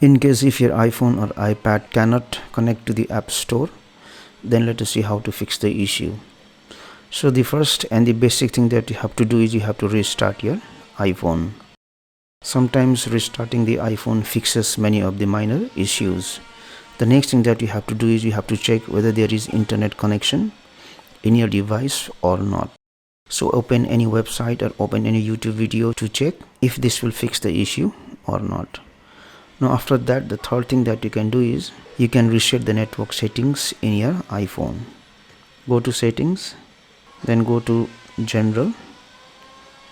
In case if your iPhone or iPad cannot connect to the App Store, then let us see how to fix the issue. So the first and the basic thing that you have to do is you have to restart your iPhone. Sometimes restarting the iPhone fixes many of the minor issues. The next thing that you have to do is you have to check whether there is internet connection in your device or not. So open any website or open any YouTube video to check if this will fix the issue or not. Now after that, the third thing that you can do is you can reset the network settings in your iPhone. Go to settings, then go to general,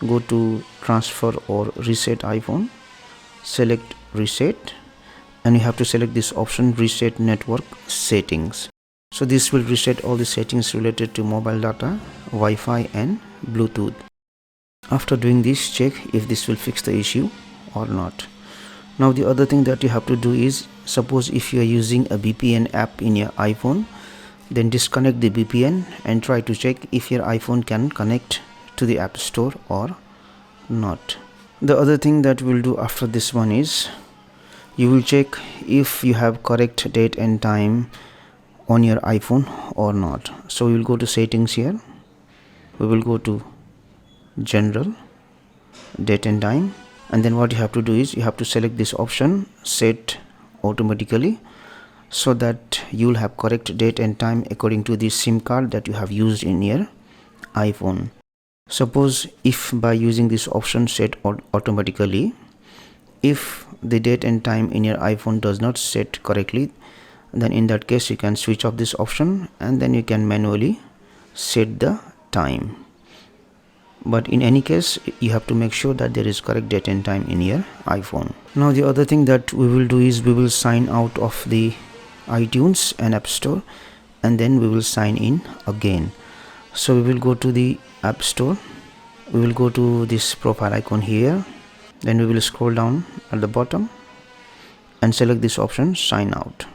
go to transfer or reset iPhone, select reset, and you have to select this option reset network settings. So this will reset all the settings related to mobile data, Wi-Fi and Bluetooth. After doing this, check if this will fix the issue or not. Now the other thing that you have to do is, suppose if you are using a VPN app in your iPhone, then disconnect the VPN and try to check if your iPhone can connect to the App Store or not. The other thing that we'll do after this one is you will check if you have correct date and time on your iPhone or not. So we will go to settings here, we will go to general, date and time, and then what you have to do is you have to select this option set automatically, so that you will have correct date and time according to the SIM card that you have used in your iPhone. Suppose if by using this option set automatically, if the date and time in your iPhone does not set correctly, then in that case you can switch off this option and then you can manually set the time. But in any case, you have to make sure that there is correct date and time in your iPhone. Now the other thing that we will do is we will sign out of the iTunes and App Store, and then we will sign in again. So we will go to the App Store, we will go to this profile icon here, then we will scroll down at the bottom and select this option sign out.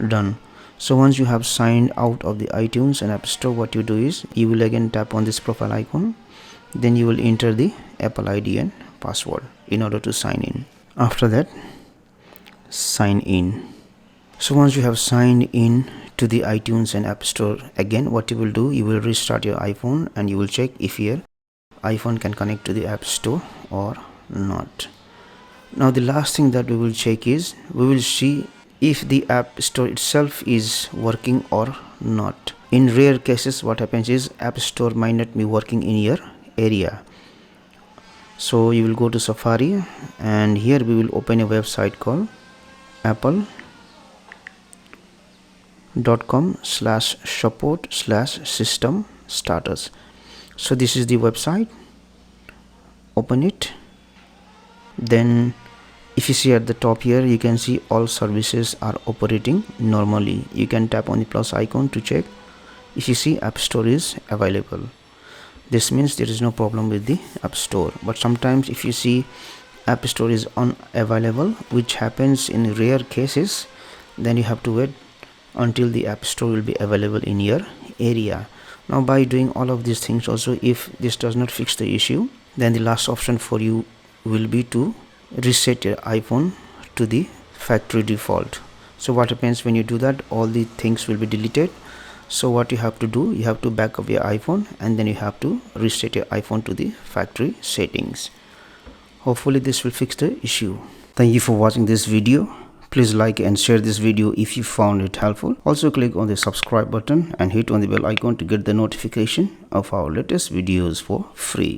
Done. So once you have signed out of the iTunes and App Store, what you do is you will again tap on this profile icon, then you will enter the Apple ID and password in order to sign in. After that, sign in. So once you have signed in to the iTunes and App Store, again what you will do, you will restart your iPhone and you will check if your iPhone can connect to the App Store or not. Now the last thing that we will check is we will see if the App Store itself is working or not. In rare cases, what happens is App Store might not be working in your area. So you will go to Safari and here we will open a website called apple.com/support/system status. So this is the website. Open it. Then if you see at the top here, you can see all services are operating normally. You can tap on the plus icon to check if you see App Store is available. This means there is no problem with the App Store. But sometimes if you see App Store is unavailable, which happens in rare cases, then you have to wait until the App Store will be available in your area. Now by doing all of these things also, if this does not fix the issue, then the last option for you will be to reset your iPhone to the factory default. So what happens when you do that, all the things will be deleted. So what you have to do, you have to back up your iPhone and then you have to reset your iPhone to the factory settings. Hopefully this will fix the issue. Thank you for watching this video. Please like and share this video if you found it helpful. Also click on the subscribe button and hit on the bell icon to get the notification of our latest videos for free.